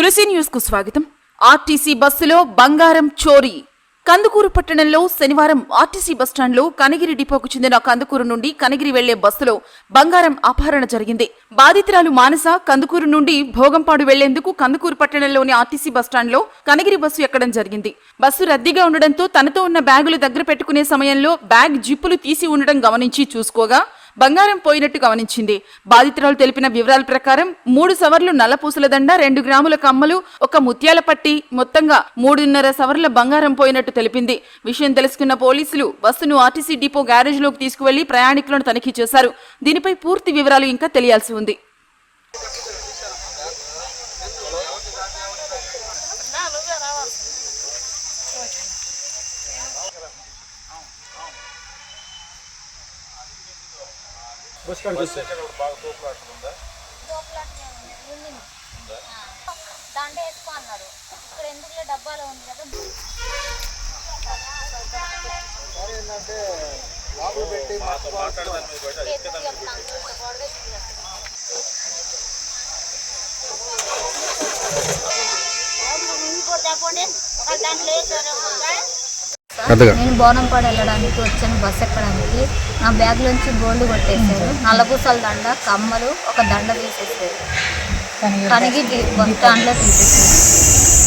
తులసి news కు స్వాగతం. RTC బస్సులో బంగారం చోరీ. కందుకూరు పట్టణంలో శనివారం ఆర్టీసీ బస్టాండ్లో కనగిరి డిపోకు చెందిన కందుకూరు నుండి కనగిరి వెళ్లే బస్సులో బంగారం అపహరణ జరిగింది. బాధితురాలు మానస కందుకూరు నుండి భోగంపాడు వెళ్లేందుకు కందుకూరు పట్టణంలోని ఆర్టీసీ బస్టాండ్లో కనగిరి బస్సు ఎక్కడం జరిగింది. బస్సు రద్దీగా ఉండడంతో తనతో ఉన్న బ్యాగులు దగ్గర పెట్టుకునే సమయంలో బ్యాగ్ జిప్పులు తీసి ఉండడం గమనించి చూసుకోగా బంగారం పోయినట్టు గమనించింది. బాధితురాలు తెలిపిన వివరాల ప్రకారం 3 సవర్లు నల్లపూసల దండ, 2 గ్రాముల కమ్మలు, ఒక ముత్యాల పట్టి, మొత్తంగా 3.5 సవర్ల బంగారం పోయినట్టు తెలిపింది. విషయం తెలుసుకున్న పోలీసులు బస్సును ఆర్టీసీ డిపో గ్యారేజ్లోకి తీసుకువెళ్లి ప్రయాణికులను తనిఖీ చేశారు. దీనిపై పూర్తి వివరాలు ఇంకా తెలియాల్సి ఉంది. దండ వేసుకో అన్నారు. ఇక్కడ ఎందుకులే డబ్బాలో ఉంది కదా. ఏంటంటే లోపల పెట్టి నేను బోనంపాడు వెళ్ళడానికి వచ్చాను. బస్ ఎక్కడానికి నా బ్యాగ్లోంచి గోల్డ్ కొట్టేశారు. నల్లపూసల దండ, కమ్మలు, ఒక దండ తీసేసారు. కనిగి బస్ స్టాండ్లో తీసేసారు.